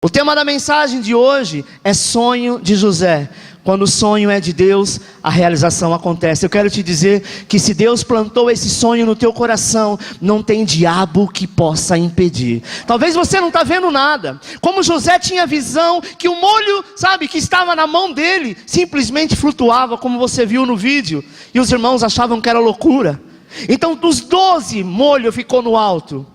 O tema da mensagem de hoje é sonho de José. Quando o sonho é de Deus, a realização acontece. Eu quero te dizer que se Deus plantou esse sonho no teu coração, não tem diabo que possa impedir. Talvez você não está vendo nada. Como José tinha visão que o molho, que estava na mão dele, simplesmente flutuava, como você viu no vídeo. E os irmãos achavam que era loucura. Então dos 12, molho ficou no alto.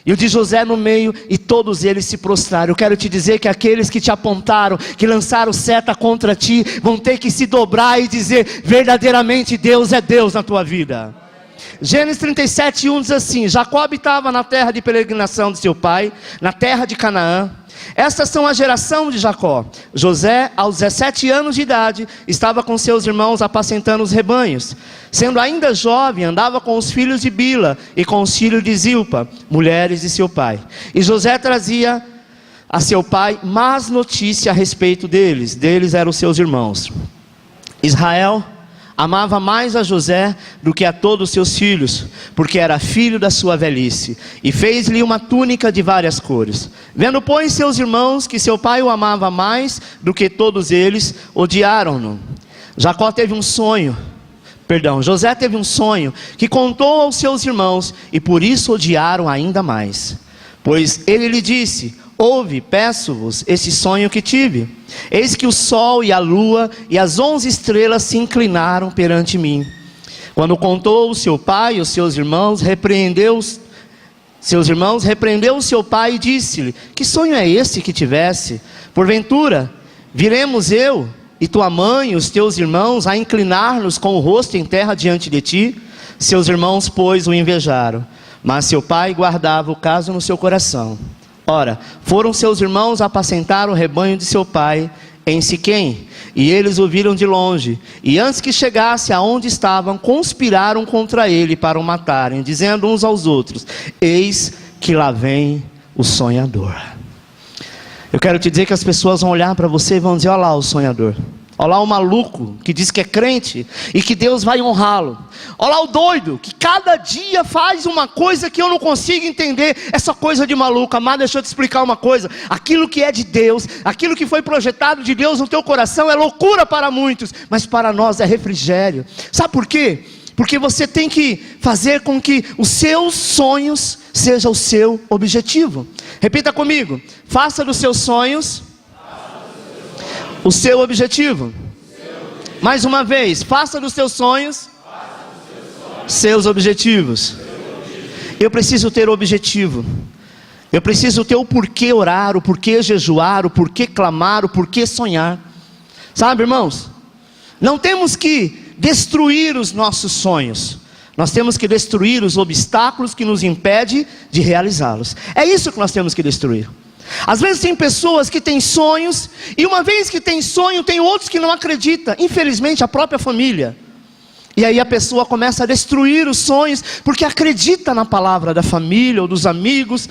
E o de José no meio, e todos eles se prostraram. Eu quero te dizer que aqueles que te apontaram, que lançaram seta contra ti, vão ter que se dobrar e dizer: verdadeiramente Deus é Deus na tua vida. Gênesis 37:1 diz assim: Jacó habitava na terra de peregrinação de seu pai, na terra de Canaã. Estas são a geração de Jacó. José, aos 17 anos de idade, estava com seus irmãos apacentando os rebanhos. Sendo ainda jovem, andava com os filhos de Bila e com os filhos de Zilpa, mulheres de seu pai. E José trazia a seu pai más notícia a respeito deles. Deles eram os seus irmãos. Israel amava mais a José do que a todos os seus filhos, porque era filho da sua velhice, e fez-lhe uma túnica de várias cores. Vendo, pois, seus irmãos que seu pai o amava mais do que todos eles, odiaram-no. José teve um sonho que contou aos seus irmãos, e por isso odiaram ainda mais. Pois ele lhe disse: ouve, peço-vos, esse sonho que tive. Eis que o sol e a lua e as 11 estrelas se inclinaram perante mim. Quando contou o seu pai e os seus irmãos, repreendeu o seu pai e disse-lhe: que sonho é esse que tivesse? Porventura, viremos eu e tua mãe e os teus irmãos a inclinar-nos com o rosto em terra diante de ti? Seus irmãos, pois, o invejaram, mas seu pai guardava o caso no seu coração. Ora, foram seus irmãos apacentar o rebanho de seu pai em Siquém, e eles o viram de longe, e antes que chegasse aonde estavam, conspiraram contra ele para o matarem, dizendo uns aos outros: eis que lá vem o sonhador. Eu quero te dizer que as pessoas vão olhar para você e vão dizer: olha lá o sonhador, olha lá o maluco que diz que é crente e que Deus vai honrá-lo. Olha lá o doido que cada dia faz uma coisa que eu não consigo entender. Essa coisa de maluco. Amado, deixa eu te explicar uma coisa. Aquilo que é de Deus, aquilo que foi projetado de Deus no teu coração é loucura para muitos, mas para nós é refrigério. Sabe por quê? Porque você tem que fazer com que os seus sonhos sejam o seu objetivo. Repita comigo: faça dos seus sonhos o seu objetivo. Mais uma vez: faça dos seus sonhos seus objetivos. Eu preciso ter objetivo. Eu preciso ter o porquê orar, o porquê jejuar, o porquê clamar, o porquê sonhar. Sabe, irmãos? Não temos que destruir os nossos sonhos. Nós temos que destruir os obstáculos que nos impedem de realizá-los. É isso que nós temos que destruir. Às vezes tem pessoas que têm sonhos, e uma vez que tem sonho, tem outros que não acreditam. Infelizmente, a própria família. E aí a pessoa começa a destruir os sonhos, porque acredita na palavra da família ou dos amigos.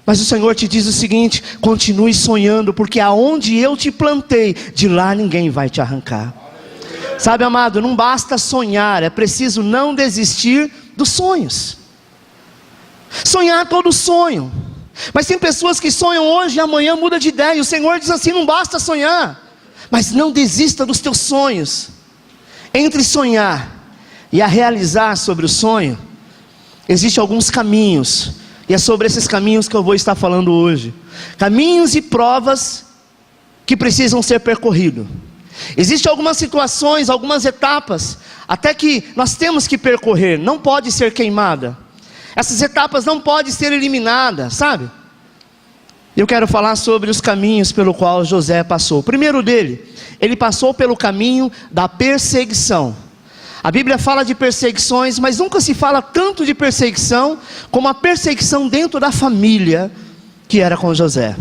Mas o Senhor te diz o seguinte: continue sonhando, porque aonde eu te plantei, de lá ninguém vai te arrancar. Sabe, amado, não basta sonhar, é preciso não desistir dos sonhos. Sonhar todo sonho. Mas tem pessoas que sonham hoje e amanhã muda de ideia. E o Senhor diz assim: não basta sonhar, mas não desista dos teus sonhos. Entre sonhar e a realizar sobre o sonho, existem alguns caminhos. E é sobre esses caminhos que eu vou estar falando hoje. Caminhos e provas que precisam ser percorridos. Existem algumas situações, algumas etapas, até que nós temos que percorrer. Não pode ser queimada. Essas etapas não podem ser eliminadas, sabe? Eu quero falar sobre os caminhos pelo qual José passou. O primeiro dele, ele passou pelo caminho da perseguição. A Bíblia fala de perseguições, mas nunca se fala tanto de perseguição como a perseguição dentro da família que era com José.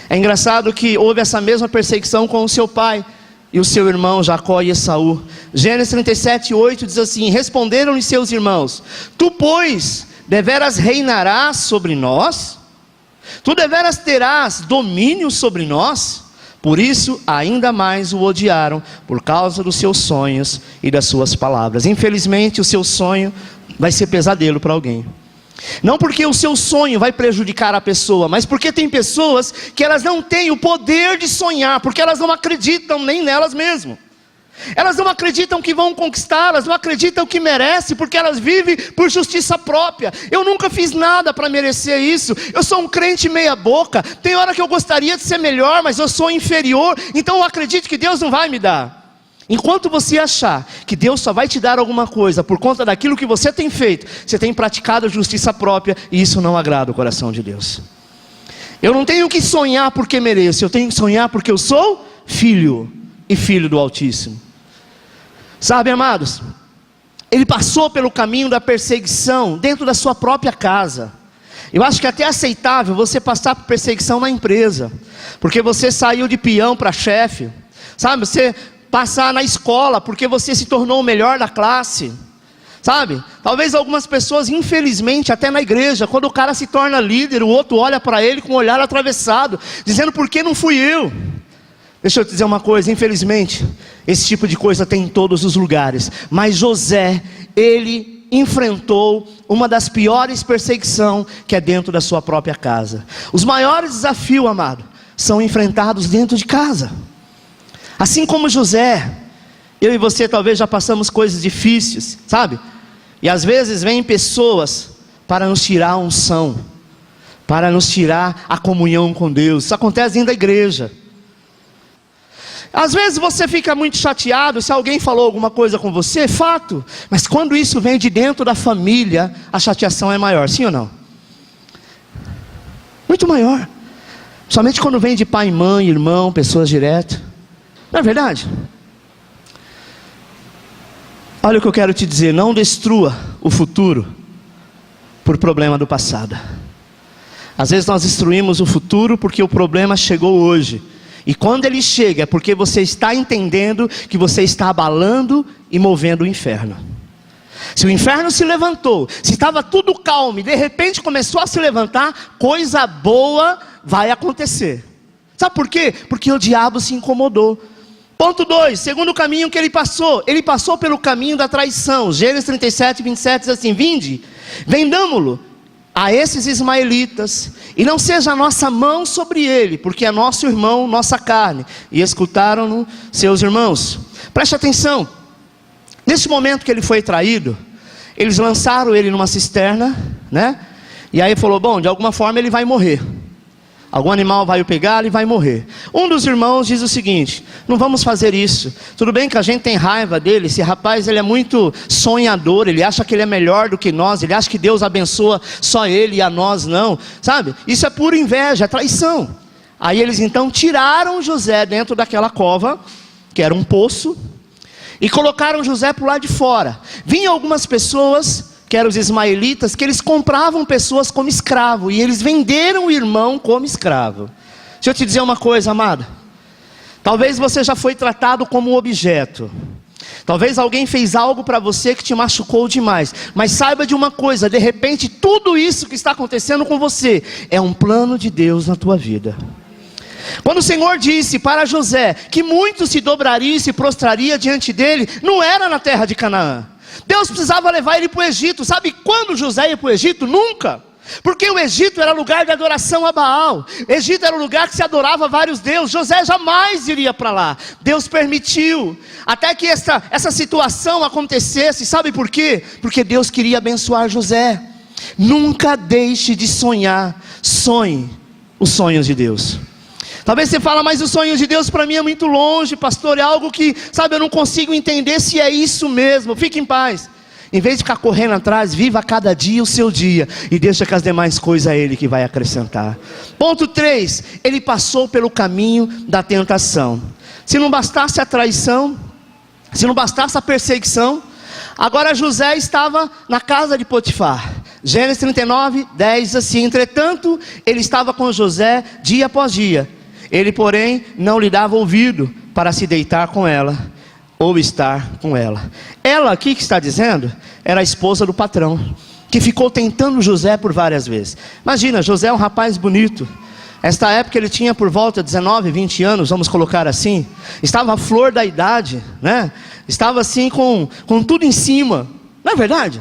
É engraçado que houve essa mesma perseguição com o seu pai e o seu irmão Jacó e Esaú. Gênesis 37:8 diz assim: responderam-lhe seus irmãos: tu, pois, deveras reinarás sobre nós? Tu deveras terás domínio sobre nós? Por isso, ainda mais o odiaram, por causa dos seus sonhos e das suas palavras. Infelizmente, o seu sonho vai ser pesadelo para alguém. Não porque o seu sonho vai prejudicar a pessoa, mas porque tem pessoas que elas não têm o poder de sonhar, porque elas não acreditam nem nelas mesmas. Elas não acreditam que vão conquistar, elas não acreditam que merecem, porque elas vivem por justiça própria. Eu nunca fiz nada para merecer isso. Eu sou um crente meia boca. Tem hora que eu gostaria de ser melhor, mas eu sou inferior. Então eu acredito que Deus não vai me dar. Enquanto você achar que Deus só vai te dar alguma coisa por conta daquilo que você tem feito, você tem praticado justiça própria, e isso não agrada o coração de Deus. Eu não tenho que sonhar porque mereço, eu tenho que sonhar porque eu sou filho e filho do Altíssimo. Sabe, amados, ele passou pelo caminho da perseguição dentro da sua própria casa. Eu acho que é até aceitável você passar por perseguição na empresa, porque você saiu de peão para chefe, sabe, você passar na escola porque você se tornou o melhor da classe, sabe, talvez algumas pessoas, infelizmente, até na igreja, quando o cara se torna líder, o outro olha para ele com um olhar atravessado, dizendo, por que não fui eu? Deixa eu te dizer uma coisa, infelizmente, esse tipo de coisa tem em todos os lugares, mas José, ele enfrentou uma das piores perseguições, que é dentro da sua própria casa. Os maiores desafios, amado, são enfrentados dentro de casa. Assim como José, eu e você talvez já passamos coisas difíceis, sabe? E às vezes vêm pessoas para nos tirar a unção, para nos tirar a comunhão com Deus. Isso acontece dentro da igreja. Às vezes você fica muito chateado se alguém falou alguma coisa com você, fato. Mas quando isso vem de dentro da família, a chateação é maior, sim ou não? Muito maior. Somente quando vem de pai, mãe, irmão, pessoas direto. Não é verdade? Olha o que eu quero te dizer, não destrua o futuro por problema do passado. Às vezes nós destruímos o futuro porque o problema chegou hoje. E quando ele chega é porque você está entendendo que você está abalando e movendo o inferno. Se o inferno se levantou, se estava tudo calmo e de repente começou a se levantar, coisa boa vai acontecer. Sabe por quê? Porque o diabo se incomodou. Ponto 2, segundo caminho que ele passou pelo caminho da traição. Gênesis 37, 27 diz assim, vinde, vendamo-lo a esses ismaelitas, e não seja a nossa mão sobre ele, porque é nosso irmão, nossa carne. E escutaram-no seus irmãos. Preste atenção, nesse momento que ele foi traído, eles lançaram ele numa cisterna, né? E aí falou, bom, de alguma forma ele vai morrer. Algum animal vai o pegar, ele vai morrer. Um dos irmãos diz o seguinte, não vamos fazer isso. Tudo bem que a gente tem raiva dele, esse rapaz ele é muito sonhador, ele acha que ele é melhor do que nós, ele acha que Deus abençoa só ele e a nós não. Sabe? Isso é pura inveja, é traição. Aí eles então tiraram José dentro daquela cova, que era um poço, e colocaram José para o lado de fora. Vinham algumas pessoas, que eram os ismaelitas, que eles compravam pessoas como escravo, e eles venderam o irmão como escravo. Deixa eu te dizer uma coisa, amada, talvez você já foi tratado como um objeto, talvez alguém fez algo para você que te machucou demais, mas saiba de uma coisa, de repente tudo isso que está acontecendo com você, é um plano de Deus na tua vida. Quando o Senhor disse para José, que muito se dobraria e se prostraria diante dele, não era na terra de Canaã. Deus precisava levar ele para o Egito. Sabe quando José ia para o Egito? Nunca. Porque o Egito era lugar de adoração a Baal. O Egito era um lugar que se adorava a vários deuses. José jamais iria para lá. Deus permitiu. Até que essa situação acontecesse. Sabe por quê? Porque Deus queria abençoar José. Nunca deixe de sonhar. Sonhe os sonhos de Deus. Talvez você fale, mas os sonhos de Deus para mim é muito longe, pastor, é algo que, sabe, eu não consigo entender se é isso mesmo. Fique em paz. Em vez de ficar correndo atrás, viva cada dia o seu dia, e deixa que as demais coisas é Ele que vai acrescentar. Ponto 3, ele passou pelo caminho da tentação. Se não bastasse a traição, se não bastasse a perseguição, agora José estava na casa de Potifar. Gênesis 39, 10 diz assim, entretanto, ele estava com José dia após dia. Ele, porém, não lhe dava ouvido para se deitar com ela, ou estar com ela. Ela aqui que está dizendo, era a esposa do patrão, que ficou tentando José por várias vezes. Imagina, José é um rapaz bonito. Esta época ele tinha por volta de 19, 20 anos, vamos colocar assim. Estava à flor da idade, né? Estava assim com tudo em cima. Não é verdade?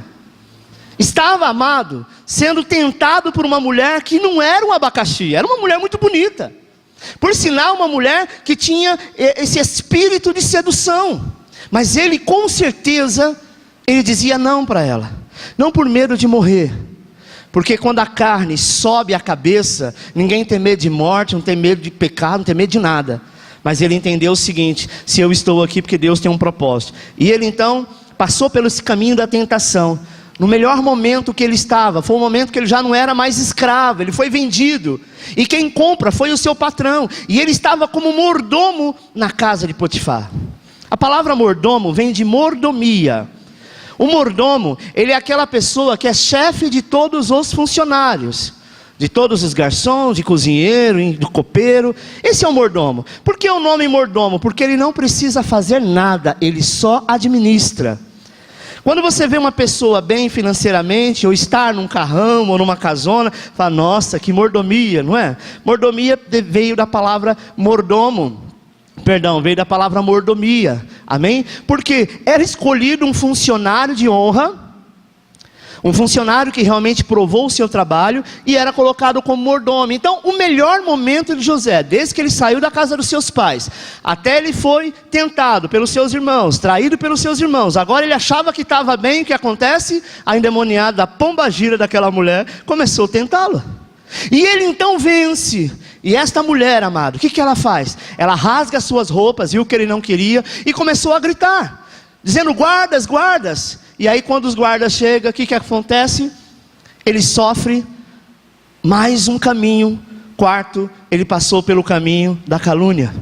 estava, amado, sendo tentado por uma mulher que não era um abacaxi, era uma mulher muito bonita. Por sinal, uma mulher que tinha esse espírito de sedução. Mas ele, com certeza, ele dizia não para ela. Não por medo de morrer. Porque quando a carne sobe a cabeça, ninguém tem medo de morte, não tem medo de pecado, não tem medo de nada. Mas ele entendeu o seguinte: se eu estou aqui porque Deus tem um propósito. E ele então passou pelo esse caminho da tentação. No melhor momento que ele estava, foi o momento que ele já não era mais escravo, ele foi vendido. E quem compra foi o seu patrão. E ele estava como mordomo na casa de Potifar. A palavra mordomo vem de mordomia. O mordomo, ele é aquela pessoa que é chefe de todos os funcionários. De todos os garçons, de cozinheiro, do copeiro. Esse é o mordomo. Por que o nome mordomo? Porque ele não precisa fazer nada, ele só administra. Quando você vê uma pessoa bem financeiramente, ou estar num carrão, ou numa casona, fala, nossa, que mordomia, não é? Mordomia veio da palavra mordomo. Perdão, veio da palavra mordomia. Amém? Porque era escolhido um funcionário de honra, um funcionário que realmente provou o seu trabalho e era colocado como mordomo. Então, o melhor momento de José, desde que ele saiu da casa dos seus pais, até ele foi tentado pelos seus irmãos, traído pelos seus irmãos, agora ele achava que estava bem, o que acontece? A endemoniada, a pombagira daquela mulher, começou a tentá-lo. E ele então vence. E esta mulher, amado, o que ela faz? Ela rasga as suas roupas, viu que ele não queria, e começou a gritar, dizendo, guardas, guardas. E aí quando os guardas chegam, o que acontece? Ele sofre mais um caminho. Quarto, ele passou pelo caminho da calúnia.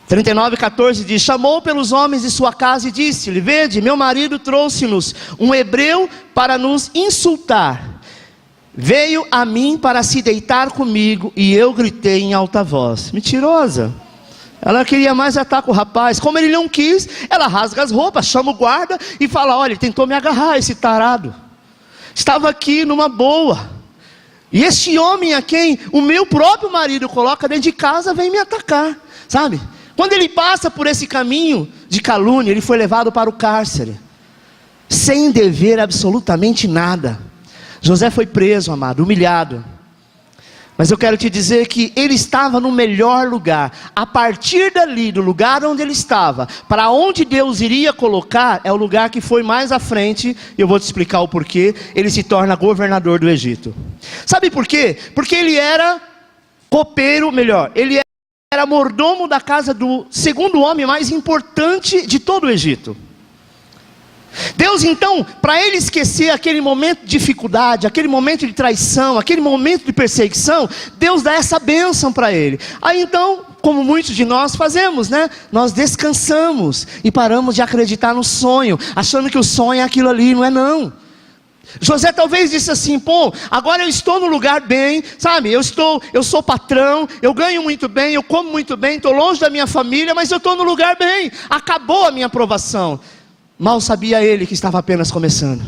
39:14 diz, chamou pelos homens de sua casa e disse-lhe, vede, meu marido trouxe-nos um hebreu para nos insultar. Veio a mim para se deitar comigo e eu gritei em alta voz. Mentirosa. Ela queria mais estar com o rapaz. Como ele não quis, ela rasga as roupas, chama o guarda e fala, olha, ele tentou me agarrar, esse tarado. Estava aqui numa boa. E este homem a quem o meu próprio marido coloca dentro de casa, vem me atacar. Sabe? Quando ele passa por esse caminho de calúnia, ele foi levado para o cárcere. Sem dever absolutamente nada. José foi preso, amado, humilhado. Mas eu quero te dizer que ele estava no melhor lugar. A partir dali, do lugar onde ele estava, para onde Deus iria colocar, é o lugar que foi mais à frente. E eu vou te explicar o porquê. Ele se torna governador do Egito. Sabe por quê? Porque ele era copeiro, ele era mordomo da casa do segundo homem mais importante de todo o Egito. Deus então, para ele esquecer aquele momento de dificuldade, aquele momento de traição, aquele momento de perseguição, Deus dá essa bênção para ele. Aí então, como muitos de nós fazemos, né? Nós descansamos e paramos de acreditar no sonho, achando que o sonho é aquilo ali, não é não. José talvez disse assim, pô, agora eu estou no lugar bem, sabe, eu sou patrão, eu ganho muito bem, eu como muito bem, estou longe da minha família, mas eu estou no lugar bem, acabou a minha aprovação. Mal sabia ele que estava apenas começando.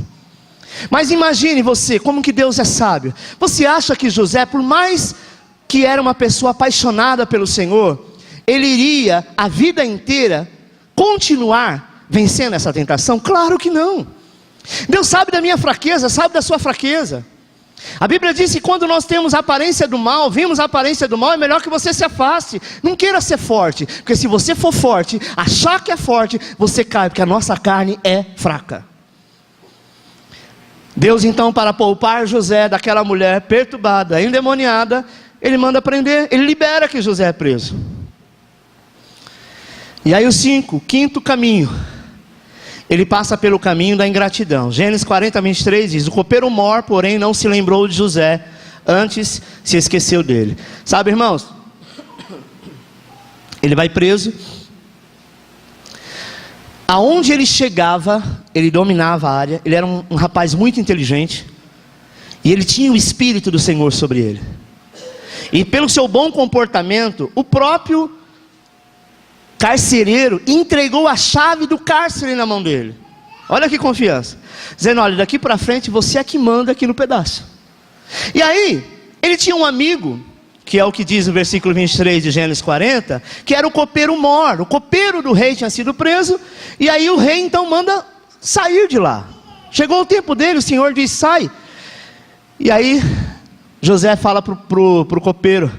Mas imagine você, como que Deus é sábio. Você acha que José, por mais que era uma pessoa apaixonada pelo Senhor, ele iria a vida inteira continuar vencendo essa tentação? Claro que não. Deus sabe da minha fraqueza, sabe da sua fraqueza. A Bíblia diz que quando nós temos a aparência do mal, vimos a aparência do mal, é melhor que você se afaste. Não queira ser forte, porque se você for forte, achar que é forte, você cai, porque a nossa carne é fraca. Deus então, para poupar José daquela mulher perturbada, endemoniada, ele manda prender, ele libera que José é preso. E aí o quinto caminho, ele passa pelo caminho da ingratidão. Gênesis 40:23 diz, o copeiro mor, porém não se lembrou de José, antes se esqueceu dele. Sabe, irmãos, ele vai preso. Aonde ele chegava, ele dominava a área. Ele era um rapaz muito inteligente, e ele tinha o Espírito do Senhor sobre ele. E pelo seu bom comportamento, o próprio carcereiro entregou a chave do cárcere na mão dele. Olha que confiança, dizendo, olha, daqui para frente você é que manda aqui no pedaço. E aí, ele tinha um amigo, que é o que diz o versículo 23 de Gênesis 40, que era o copeiro mor. O copeiro do rei tinha sido preso, e aí o rei então manda sair de lá. Chegou o tempo dele, o Senhor diz: sai. E aí José fala pro copeiro: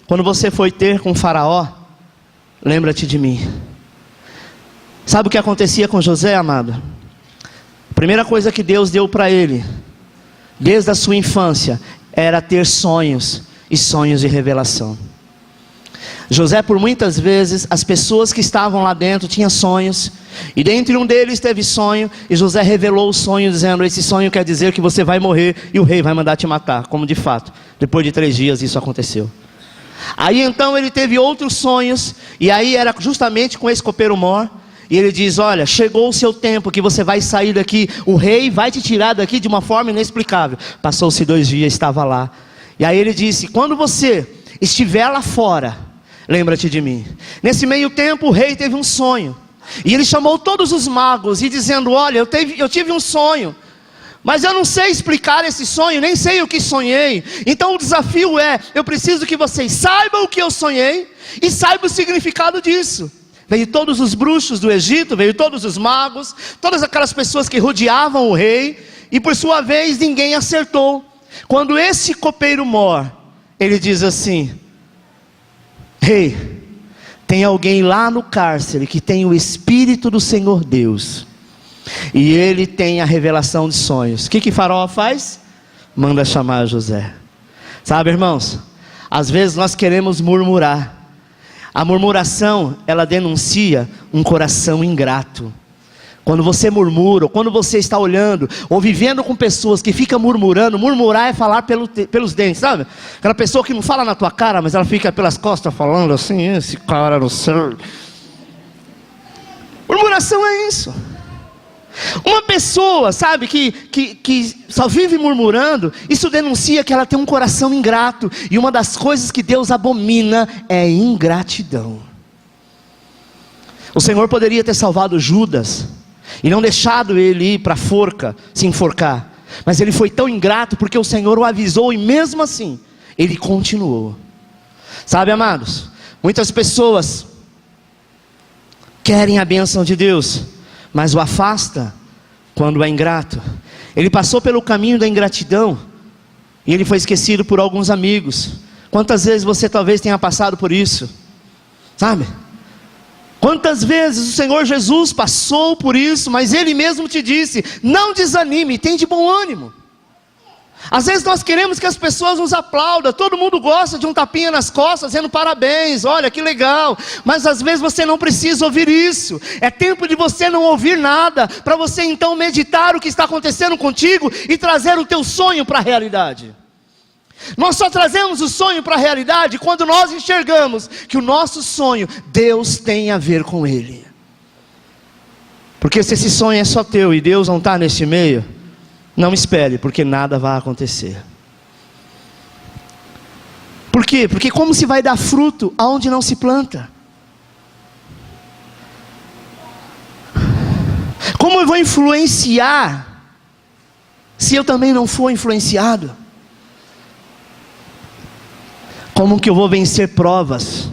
quando você for ter com o faraó, lembra-te de mim. Sabe o que acontecia com José, amado? A primeira coisa que Deus deu para ele, desde a sua infância, era ter sonhos, e sonhos de revelação. José, por muitas vezes, as pessoas que estavam lá dentro tinham sonhos, e dentre um deles teve sonho, e José revelou o sonho, dizendo: esse sonho quer dizer que você vai morrer, e o rei vai mandar te matar. Como de fato, depois de 3 dias isso aconteceu. Aí então ele teve outros sonhos, e aí era justamente com esse copeiro mor, e ele diz: olha, chegou o seu tempo que você vai sair daqui, o rei vai te tirar daqui de uma forma inexplicável. Passou-se 2 dias, estava lá. E aí ele disse: quando você estiver lá fora, lembra-te de mim. Nesse meio tempo o rei teve um sonho, e ele chamou todos os magos, e dizendo: olha, eu tive um sonho, mas eu não sei explicar esse sonho, nem sei o que sonhei. Então o desafio é: eu preciso que vocês saibam o que eu sonhei, e saibam o significado disso. Veio todos os bruxos do Egito, veio todos os magos, todas aquelas pessoas que rodeavam o rei, e por sua vez ninguém acertou. Quando esse copeiro mor, ele diz assim: rei, tem alguém lá no cárcere que tem o Espírito do Senhor Deus, e ele tem a revelação de sonhos. O que Faraó faz? Manda chamar José. Sabe, irmãos, às vezes nós queremos murmurar. A murmuração, ela denuncia um coração ingrato. Quando você murmura, ou quando você está olhando, ou vivendo com pessoas que ficam murmurando, murmurar é falar pelos dentes, sabe? Aquela pessoa que não fala na tua cara, mas ela fica pelas costas falando assim: esse cara não sei. Murmuração é isso. Uma pessoa, sabe, que só vive murmurando, isso denuncia que ela tem um coração ingrato. E uma das coisas que Deus abomina é ingratidão. O Senhor poderia ter salvado Judas e não deixado ele ir para a forca, se enforcar. Mas ele foi tão ingrato porque o Senhor o avisou, e mesmo assim, ele continuou. Sabe, amados, muitas pessoas querem a bênção de Deus, mas o afasta quando é ingrato. Ele passou pelo caminho da ingratidão, e ele foi esquecido por alguns amigos. Quantas vezes você talvez tenha passado por isso, sabe? Quantas vezes o Senhor Jesus passou por isso, mas Ele mesmo te disse: não desanime, tem de bom ânimo. Às vezes nós queremos que as pessoas nos aplaudam. Todo mundo gosta de um tapinha nas costas, dizendo parabéns, olha que legal. Mas às vezes você não precisa ouvir isso. É tempo de você não ouvir nada, para você então meditar o que está acontecendo contigo e trazer o teu sonho para a realidade. Nós só trazemos o sonho para a realidade quando nós enxergamos que o nosso sonho, Deus tem a ver com ele. Porque se esse sonho é só teu e Deus não está nesse meio, não espere, porque nada vai acontecer. Por quê? Porque como se vai dar fruto aonde não se planta? Como eu vou influenciar se eu também não for influenciado? Como que eu vou vencer provas?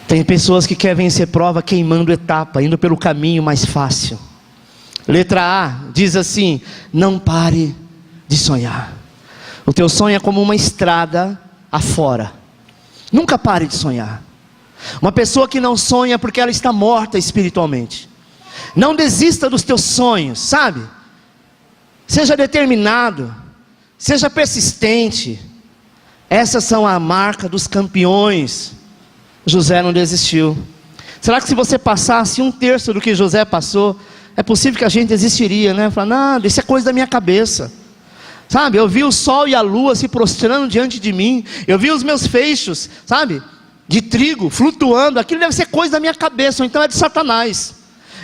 Tem pessoas que querem vencer prova queimando etapa, indo pelo caminho mais fácil. Letra A diz assim: não pare de sonhar. O teu sonho é como uma estrada afora. Nunca pare de sonhar. Uma pessoa que não sonha porque ela está morta espiritualmente. Não desista dos teus sonhos, sabe? Seja determinado, seja persistente. Essas são a marca dos campeões. José não desistiu. Será que se você passasse 1/3 do que José passou, é possível que a gente desistiria, né? Falar: nada, isso é coisa da minha cabeça. Sabe, eu vi o sol e a lua se prostrando diante de mim. Eu vi os meus feixes, sabe, de trigo flutuando. Aquilo deve ser coisa da minha cabeça, ou então é de Satanás.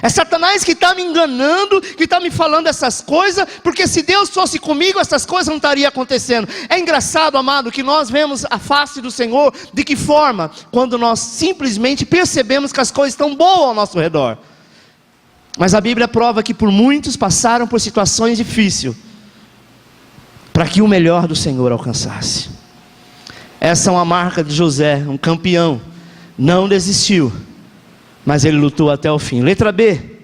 É Satanás que está me enganando, que está me falando essas coisas, porque se Deus fosse comigo, essas coisas não estariam acontecendo. É engraçado, amado, que nós vemos a face do Senhor. De que forma? Quando nós simplesmente percebemos que as coisas estão boas ao nosso redor. Mas a Bíblia prova que por muitos passaram por situações difíceis, para que o melhor do Senhor alcançasse. Essa é uma marca de José, um campeão. Não desistiu, mas ele lutou até o fim. Letra B,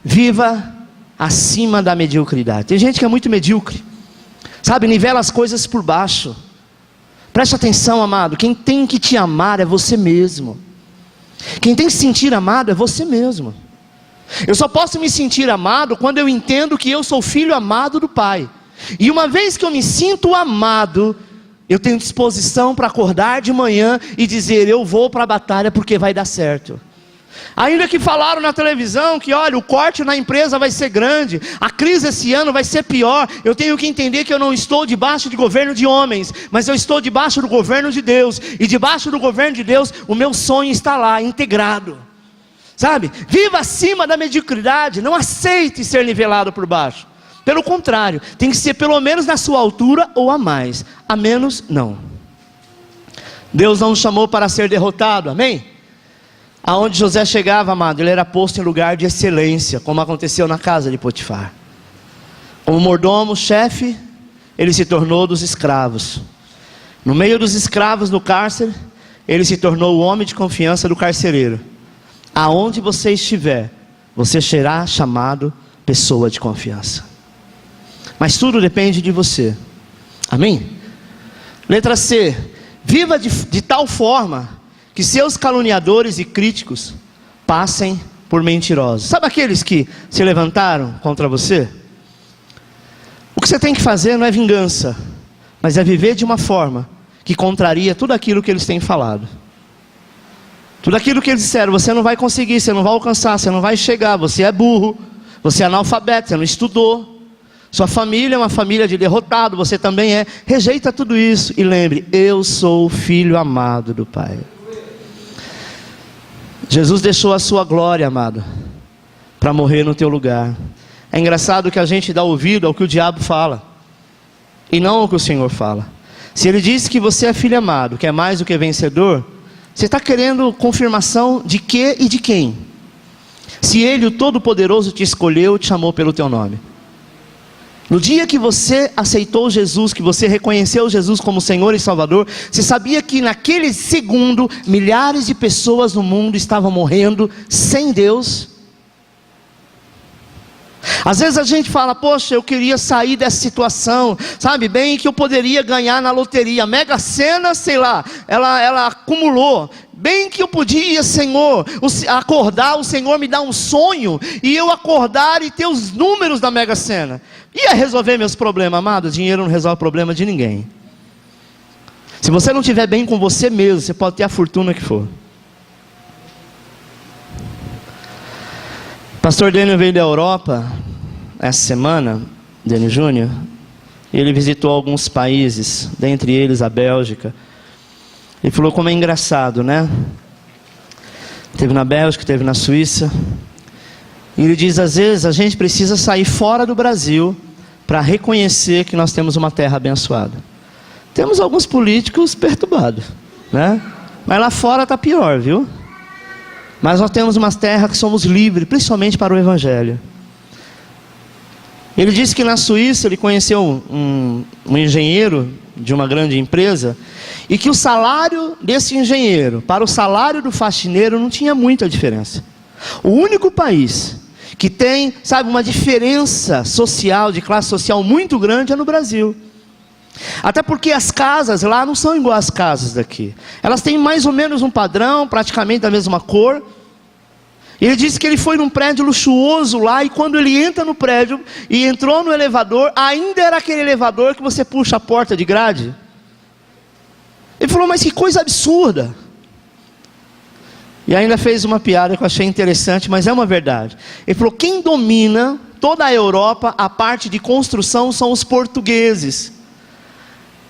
Viva acima da mediocridade. Tem gente que é muito medíocre, sabe, nivela as coisas por baixo. Preste atenção, amado, quem tem que te amar é você mesmo. Quem tem que se sentir amado é você mesmo. Eu só posso me sentir amado quando eu entendo que eu sou filho amado do Pai. E uma vez que eu me sinto amado, eu tenho disposição para acordar de manhã e dizer, eu vou para a batalha porque vai dar certo. Ainda que falaram na televisão que olha, o corte na empresa vai ser grande, a crise esse ano vai ser pior, eu tenho que entender que eu não estou debaixo de governo de homens, mas eu estou debaixo do governo de Deus, e debaixo do governo de Deus, o meu sonho está lá, integrado, sabe? Viva acima da mediocridade, não aceite ser nivelado por baixo, pelo contrário, tem que ser pelo menos na sua altura ou a mais, a menos não. Deus não nos chamou para ser derrotado, amém? Aonde José chegava, amado, ele era posto em lugar de excelência, como aconteceu na casa de Potifar. Como mordomo, chefe, ele se tornou dos escravos. No meio dos escravos no cárcere, ele se tornou o homem de confiança do carcereiro. Aonde você estiver, você será chamado pessoa de confiança. Mas tudo depende de você, amém? Letra C, viva de tal forma que seus caluniadores e críticos passem por mentirosos. Sabe aqueles que se levantaram contra você? O que você tem que fazer não é vingança, mas é viver de uma forma que contraria tudo aquilo que eles têm falado. Tudo aquilo que eles disseram, você não vai conseguir, você não vai alcançar, você não vai chegar, você é burro, você é analfabeto, você não estudou, sua família é uma família de derrotado, você também é. Rejeita tudo isso e lembre, eu sou o filho amado do Pai. Jesus deixou a sua glória, amado, para morrer no teu lugar. É engraçado que a gente dá ouvido ao que o diabo fala, e não ao que o Senhor fala. Se ele diz que você é filho amado, que é mais do que vencedor, você está querendo confirmação de quê e de quem? Se ele, o Todo-Poderoso, te escolheu, te chamou pelo teu nome. No dia que você aceitou Jesus, que você reconheceu Jesus como Senhor e Salvador, você sabia que naquele segundo, milhares de pessoas no mundo estavam morrendo sem Deus? Às vezes a gente fala, poxa, eu queria sair dessa situação, sabe, bem que eu poderia ganhar na loteria, Mega Sena, sei lá, ela acumulou, bem que eu podia, Senhor, acordar, o Senhor me dá um sonho, e eu acordar e ter os números da Mega Sena, ia resolver meus problemas, amado. Dinheiro não resolve o problema de ninguém. Se você não estiver bem com você mesmo, você pode ter a fortuna que for. Pastor Daniel veio da Europa essa semana, Daniel Júnior, e ele visitou alguns países, dentre eles a Bélgica. Ele falou como é engraçado, né? Teve na Bélgica, teve na Suíça. E ele diz, às vezes a gente precisa sair fora do Brasil para reconhecer que nós temos uma terra abençoada. Temos alguns políticos perturbados, né? Mas lá fora está pior, viu? Mas nós temos uma terra que somos livres, principalmente para o Evangelho. Ele disse que na Suíça ele conheceu um engenheiro de uma grande empresa, e que o salário desse engenheiro para o salário do faxineiro não tinha muita diferença. O único país que tem, sabe, uma diferença social, de classe social muito grande é no Brasil. Até porque as casas lá não são igual às casas daqui. Elas têm mais ou menos um padrão, praticamente da mesma cor. Ele disse que ele foi num prédio luxuoso lá, e quando ele entra no prédio e entrou no elevador, ainda era aquele elevador que você puxa a porta de grade. Ele falou, mas que coisa absurda. E ainda fez uma piada que eu achei interessante, mas é uma verdade. Ele falou, quem domina toda a Europa, a parte de construção, são os portugueses.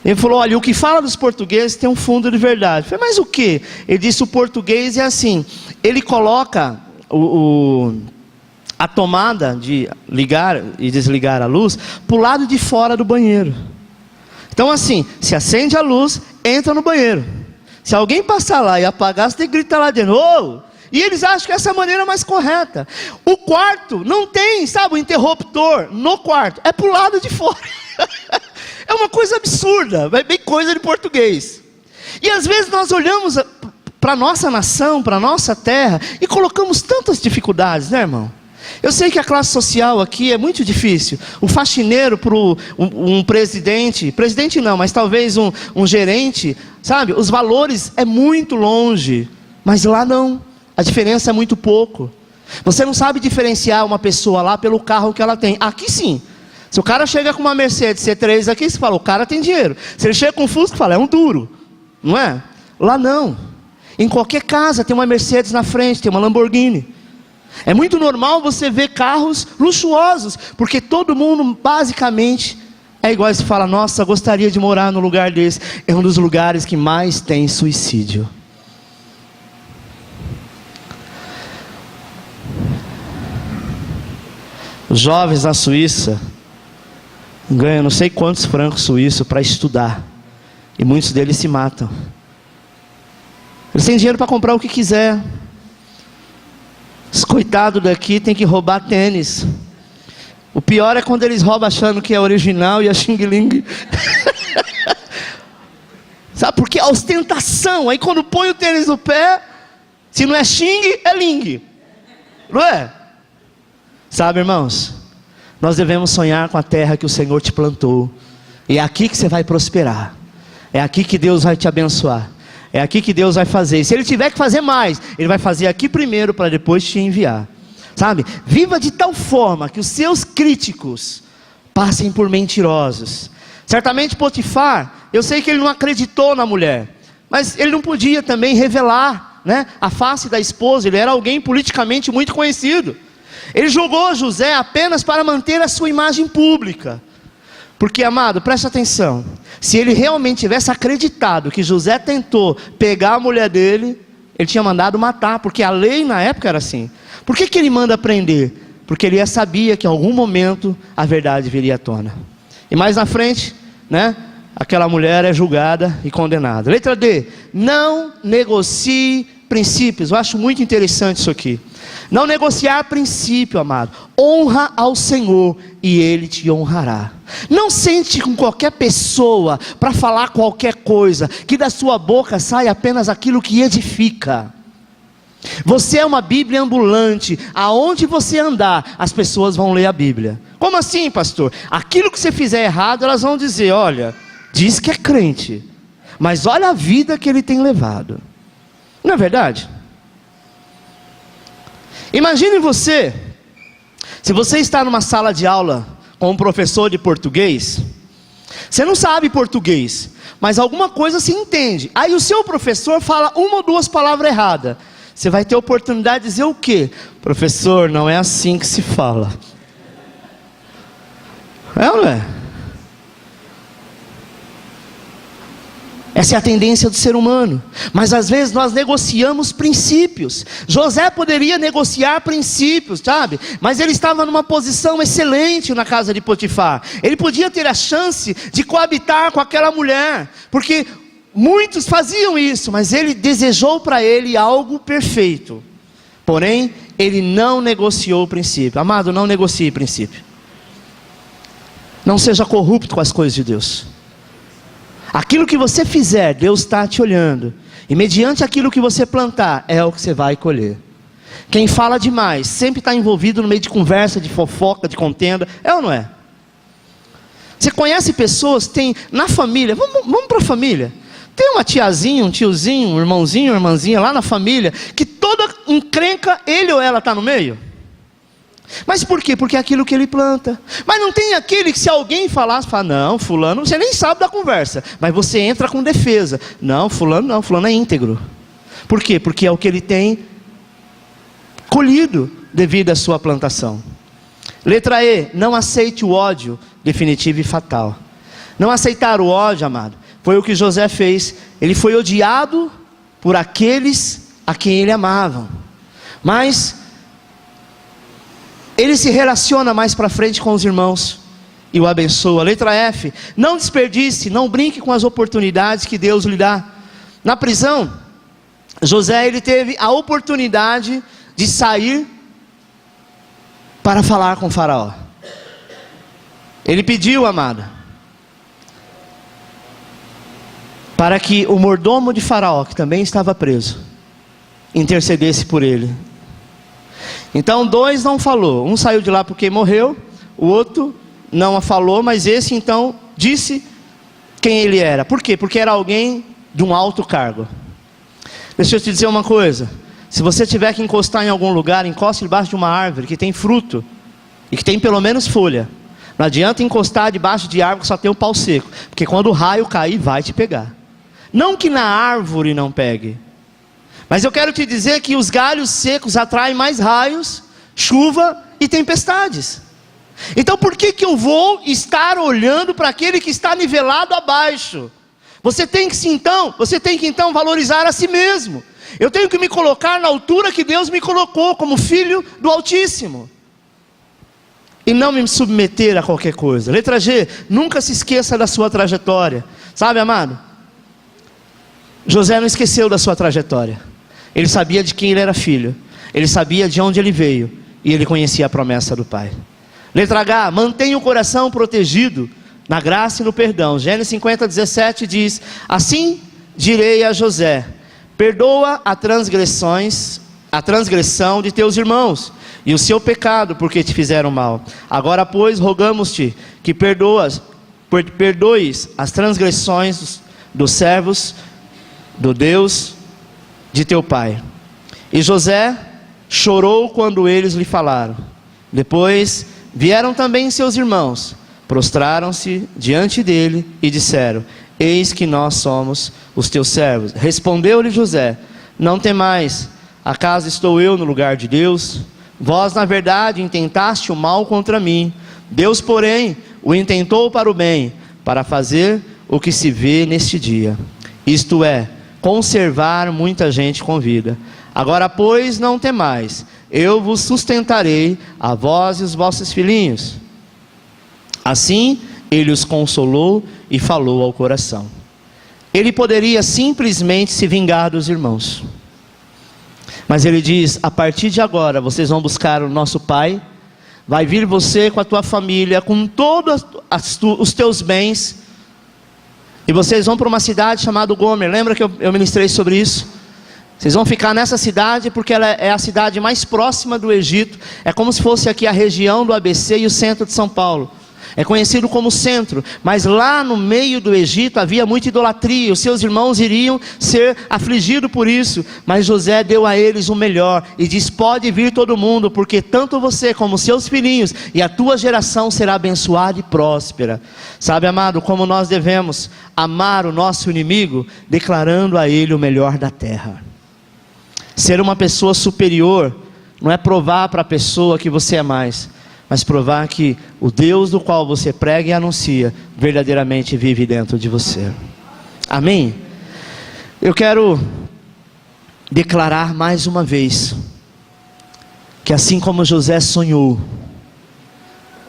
Ele falou, olha, o que fala dos portugueses tem um fundo de verdade. Eu falei, mas o que? Ele disse, o português é assim, ele coloca a tomada de ligar e desligar a luz para o lado de fora do banheiro. Então assim, se acende a luz, entra no banheiro. Se alguém passar lá e apagar, você tem que gritar lá dentro, oh! E eles acham que essa é a maneira mais correta. O quarto não tem, sabe, o interruptor no quarto, é para o lado de fora. É uma coisa absurda, é bem coisa de português. E às vezes nós olhamos para a nossa nação, para a nossa terra, e colocamos tantas dificuldades, né, irmão? Eu sei que a classe social aqui é muito difícil. O faxineiro para um presidente não, mas talvez um gerente, sabe? Os valores é muito longe, mas lá não. A diferença é muito pouco. Você não sabe diferenciar uma pessoa lá pelo carro que ela tem. Aqui sim. Se o cara chega com uma Mercedes C3 aqui, você fala, o cara tem dinheiro. Se ele chega com um Fusca, fala, é um duro. Não é? Lá não. Em qualquer casa tem uma Mercedes na frente, tem uma Lamborghini. É muito normal você ver carros luxuosos, porque todo mundo basicamente é igual. Você fala, nossa, gostaria de morar no lugar desse. É um dos lugares que mais tem suicídio. Os jovens na Suíça ganham não sei quantos francos suíços para estudar, e muitos deles se matam. Eles têm dinheiro para comprar o que quiser. Os coitados daqui tem que roubar tênis. O pior é quando eles roubam achando que é original e é Xing Ling. Sabe, porque a ostentação. Aí quando põe o tênis no pé, se não é Xing, é Ling. Não é? Sabe, irmãos, nós devemos sonhar com a terra que o Senhor te plantou. E é aqui que você vai prosperar. É aqui que Deus vai te abençoar. É aqui que Deus vai fazer. E se Ele tiver que fazer mais, Ele vai fazer aqui primeiro para depois te enviar. Sabe? Viva de tal forma que os seus críticos passem por mentirosos. Certamente Potifar, eu sei que ele não acreditou na mulher, mas ele não podia também revelar, né, a face da esposa. Ele era alguém politicamente muito conhecido. Ele julgou José apenas para manter a sua imagem pública. Porque, amado, presta atenção. Se ele realmente tivesse acreditado que José tentou pegar a mulher dele, ele tinha mandado matar, porque a lei na época era assim. Por que ele manda prender? Porque ele já sabia que em algum momento a verdade viria à tona. E mais na frente, né, aquela mulher é julgada e condenada. Letra D, não negocie princípios. Eu acho muito interessante isso aqui. Não negociar princípio, amado. Honra ao Senhor e Ele te honrará. Não sente com qualquer pessoa para falar qualquer coisa, que da sua boca sai apenas aquilo que edifica. Você é uma Bíblia ambulante. Aonde você andar, as pessoas vão ler a Bíblia. Como assim, pastor? Aquilo que você fizer errado, elas vão dizer, olha, diz que é crente, mas olha a vida que ele tem levado. Não é verdade? Imagine você, se você está numa sala de aula com um professor de português, você não sabe português, mas alguma coisa se entende. Aí o seu professor fala uma ou duas palavras erradas. Você vai ter a oportunidade de dizer o quê? Professor, não é assim que se fala. É ou não é? Essa é a tendência do ser humano. Mas às vezes nós negociamos princípios. José poderia negociar princípios, sabe? Mas ele estava numa posição excelente na casa de Potifar. Ele podia ter a chance de coabitar com aquela mulher, porque muitos faziam isso, mas ele desejou para ele algo perfeito. Porém, ele não negociou o princípio. Amado, não negocie princípio. Não seja corrupto com as coisas de Deus. Aquilo que você fizer, Deus está te olhando. E mediante aquilo que você plantar, é o que você vai colher. Quem fala demais, sempre está envolvido no meio de conversa, de fofoca, de contenda. É ou não é? Você conhece pessoas, tem na família, vamos para a família. Tem uma tiazinha, um tiozinho, um irmãozinho, uma irmãzinha lá na família, que toda encrenca, ele ou ela está no meio. Mas por quê? Porque é aquilo que ele planta. Mas não tem aquele que se alguém falasse, fala, não, fulano, você nem sabe da conversa, mas você entra com defesa. Não, fulano é íntegro. Por quê? Porque é o que ele tem colhido devido à sua plantação. Letra E, não aceite o ódio definitivo e fatal. Não aceitar o ódio, amado, foi o que José fez. Ele foi odiado por aqueles a quem ele amava. Mas ele se relaciona mais para frente com os irmãos e o abençoa. Letra F, não desperdice, não brinque com as oportunidades que Deus lhe dá. Na prisão, José, ele teve a oportunidade de sair para falar com Faraó. Ele pediu, amada, para que o mordomo de Faraó, que também estava preso, intercedesse por ele. Então 2 não falou, um saiu de lá porque morreu, o outro não a falou, mas esse então disse quem ele era. Por quê? Porque era alguém de um alto cargo. Deixa eu te dizer uma coisa, se você tiver que encostar em algum lugar, encoste debaixo de uma árvore que tem fruto, e que tem pelo menos folha. Não adianta encostar debaixo de árvore que só tem o pau seco, porque quando o raio cair vai te pegar. Não que na árvore não pegue, mas eu quero te dizer que os galhos secos atraem mais raios, chuva e tempestades. Então por que eu vou estar olhando para aquele que está nivelado abaixo? Você tem que então valorizar a si mesmo. Eu tenho que me colocar na altura que Deus me colocou, como filho do Altíssimo, e não me submeter a qualquer coisa. Letra G, nunca se esqueça da sua trajetória. Sabe, amado? José não esqueceu da sua trajetória. Ele sabia de quem ele era filho, ele sabia de onde ele veio, e ele conhecia a promessa do Pai. Letra H, mantenha o coração protegido na graça e no perdão. Gênesis 50:17 diz: assim direi a José, perdoa a transgressão de teus irmãos, e o seu pecado, porque te fizeram mal. Agora, pois, rogamos-te que perdoes as transgressões dos servos do Deus de teu pai. E José chorou quando eles lhe falaram. Depois vieram também seus irmãos, prostraram-se diante dele e disseram: eis que nós somos os teus servos. Respondeu-lhe José: não temais, acaso estou eu no lugar de Deus? Vós na verdade intentaste o mal contra mim, Deus porém o intentou para o bem, para fazer o que se vê neste dia, isto é, conservar muita gente com vida. Agora pois não temais, eu vos sustentarei, a vós e os vossos filhinhos. Assim ele os consolou e falou ao coração. Ele poderia simplesmente se vingar dos irmãos, mas ele diz: a partir de agora vocês vão buscar o nosso pai, vai vir você com a tua família, com todos os teus bens, e vocês vão para uma cidade chamada Gomer. Lembra que eu ministrei sobre isso? Vocês vão ficar nessa cidade porque ela é a cidade mais próxima do Egito. É como se fosse aqui a região do ABC e o centro de São Paulo. É conhecido como centro, mas lá no meio do Egito havia muita idolatria. Os seus irmãos iriam ser afligidos por isso, mas José deu a eles o melhor e diz: pode vir todo mundo, porque tanto você como seus filhinhos e a tua geração será abençoada e próspera. Sabe, amado, como nós devemos amar o nosso inimigo, declarando a ele o melhor da terra. Ser uma pessoa superior não é provar para a pessoa que você é mais, mas provar que o Deus do qual você prega e anuncia verdadeiramente vive dentro de você. Amém? Eu quero declarar mais uma vez que assim como José sonhou,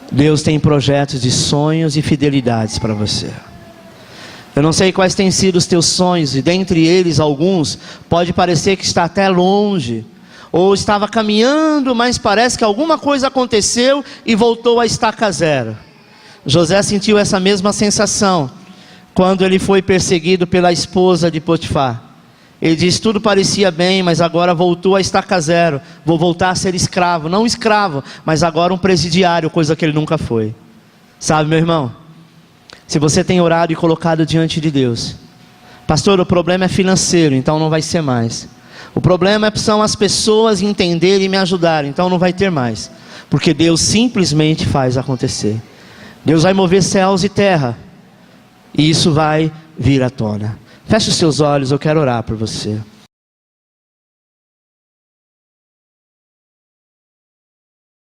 Deus tem projetos de sonhos e fidelidades para você. Eu não sei quais têm sido os teus sonhos, e dentre eles alguns pode parecer que está até longe, ou estava caminhando, mas parece que alguma coisa aconteceu e voltou a estaca zero. José sentiu essa mesma sensação quando ele foi perseguido pela esposa de Potifar. Ele diz: tudo parecia bem, mas agora voltou a estaca zero. Vou voltar a ser escravo, não escravo, mas agora um presidiário, coisa que ele nunca foi. Sabe, meu irmão, se você tem orado e colocado diante de Deus: pastor, o problema é financeiro, então não vai ser mais. O problema são as pessoas entenderem e me ajudarem, então não vai ter mais. Porque Deus simplesmente faz acontecer. Deus vai mover céus e terra, e isso vai vir à tona. Feche os seus olhos, eu quero orar por você.